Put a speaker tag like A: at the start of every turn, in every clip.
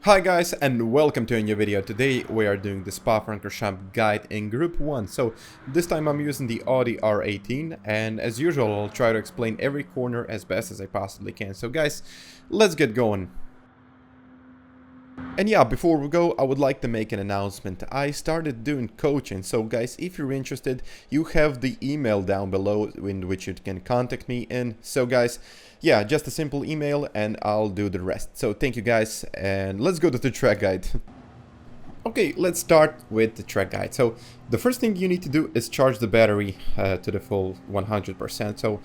A: Hi guys and welcome to a new video. Today we are doing the Spa-Francorchamps guide in Group 1. So this time I'm using the Audi R18 and as usual I'll try to explain every corner as best as I possibly can. So guys, let's get going. And yeah, before we go, I would like to make an announcement. I started doing coaching, so guys, if you're interested, you have the email down below in which you can contact me in. So guys, yeah, just a simple email and I'll do the rest. So thank you guys, and let's go to the track guide. Okay, let's start with the track guide. So the first thing you need to do is charge the battery to the full 100%. So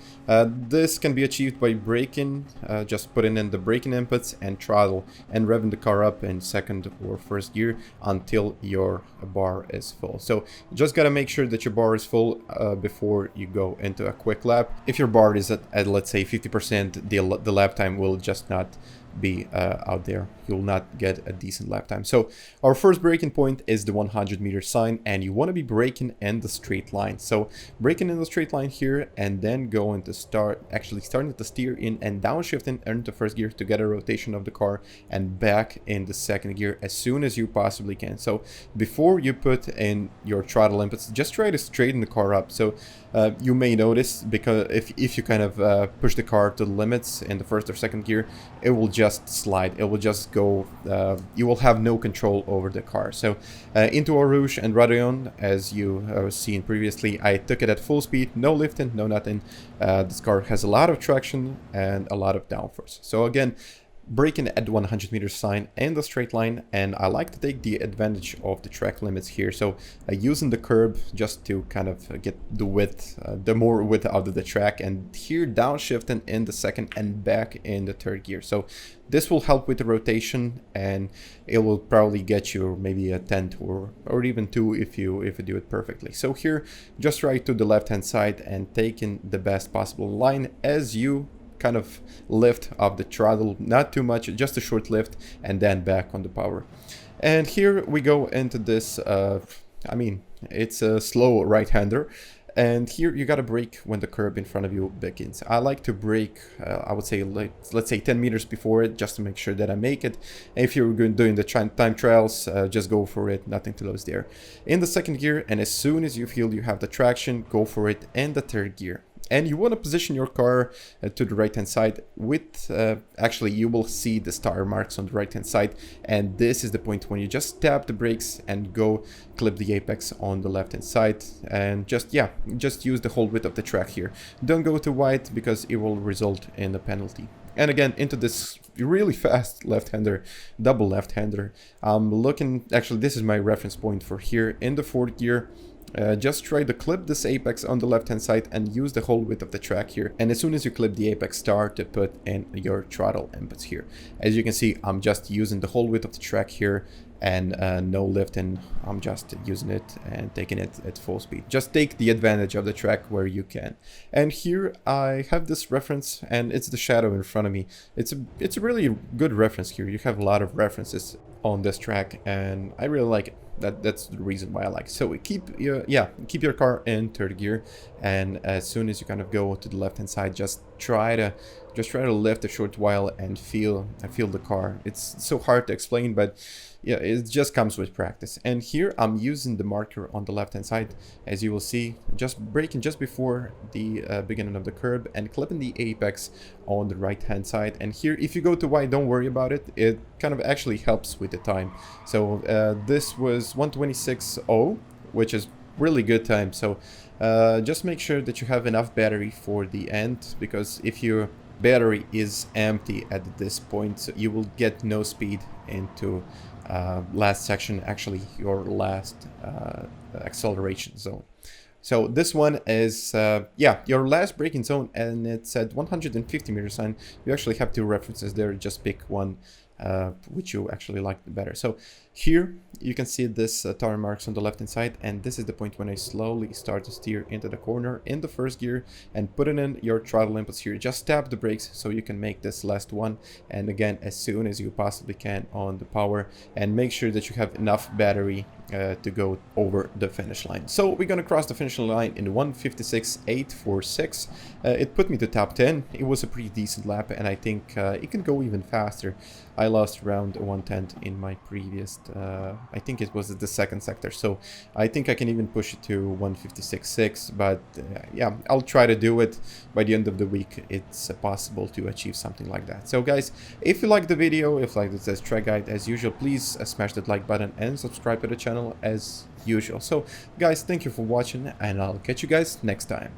A: this can be achieved by braking, just putting in the braking inputs and throttle and revving the car up in second or first gear until your bar is full. So you just gotta make sure that your bar is full before you go into a quick lap. If your bar is at let's say 50%, the lap time will just not be out there. You'll not get a decent lap time. So our first braking point is the 100-meter sign, and you want to be braking in the straight line. So braking in the straight line here, and then going to starting to steer in and downshifting into first gear to get a rotation of the car and back in the second gear as soon as you possibly can. So before you put in your throttle inputs, just try to straighten the car up. So you may notice, because if you kind of push the car to the limits in the first or second gear, it will just slide. It will just go, you will have no control over the car. So into Eau Rouge and Radon, as you have seen previously, I took it at full speed, no lifting, no nothing. This car has a lot of traction and a lot of downforce. So again, braking at 100-meter sign and the straight line, and I like to take the advantage of the track limits here. So using the curb just to kind of get the width, the more width out of the track, and here downshifting in the second and back in the third gear. So this will help with the rotation, and it will probably get you maybe a 10th or even 2 if you do it perfectly. So here, just right to the left hand side and taking the best possible line as you kind of lift up the throttle, not too much, just a short lift, and then back on the power. And here we go into this, I mean, it's a slow right-hander, and here you gotta brake when the curb in front of you begins. I like to brake, I would say, let's say 10 meters before it, just to make sure that I make it. And if you're doing the time trials, just go for it, nothing to lose there. In the second gear, and as soon as you feel you have the traction, go for it in the third gear. And you want to position your car to the right hand side with, actually you will see the star marks on the right hand side, and this is the point when you just tap the brakes and go clip the apex on the left hand side, and just use the whole width of the track here. Don't go too wide because it will result in a penalty. And again, into this really fast left-hander, double left-hander, I'm looking, actually this is my reference point for here in the fourth gear. Just try to clip this apex on the left hand side and use the whole width of the track here. And as soon as you clip the apex, start to put in your throttle inputs here. As you can see, I'm just using the whole width of the track here, and no lifting. I'm just using it and taking it at full speed. Just take the advantage of the track where you can. And here I have this reference, and it's the shadow in front of me. It's a really good reference here. You have a lot of references on this track, and I really like it. That's the reason why I like it. So keep your car in third gear, and as soon as you kind of go to the left hand side, just try to lift a short while and feel the car. It's so hard to explain, but yeah, it just comes with practice. And here I'm using the marker on the left hand side, as you will see, just braking just before the beginning of the curb and clipping the apex on the right hand side. And here, if you go too wide, don't worry about it. It kind of actually helps with the time. So this was 1:26.0, which is really good time. So just make sure that you have enough battery for the end, because if your battery is empty at this point, you will get no speed into last section, actually your last acceleration zone. So this one is your last braking zone, and it's at 150 meter sign. You actually have 2 references there, just pick one which you actually like better. So here you can see this tire marks on the left hand side, and this is the point when I slowly start to steer into the corner in the first gear and putting in your throttle inputs here. Just tap the brakes so you can make this last one, and again as soon as you possibly can on the power, and make sure that you have enough battery to go over the finish line. So we're gonna cross the finish line in 1:56.846. It put me to top 10. It was a pretty decent lap, and I think it can go even faster. I lost around 1/10 in my previous, I think it was the second sector, so I think I can even push it to 1:56.6, but yeah, I'll try to do it. By the end of the week, it's possible to achieve something like that. So guys, if you like the video, if you like this track guide, as usual, please smash that like button and subscribe to the channel as usual. So guys, thank you for watching, and I'll catch you guys next time.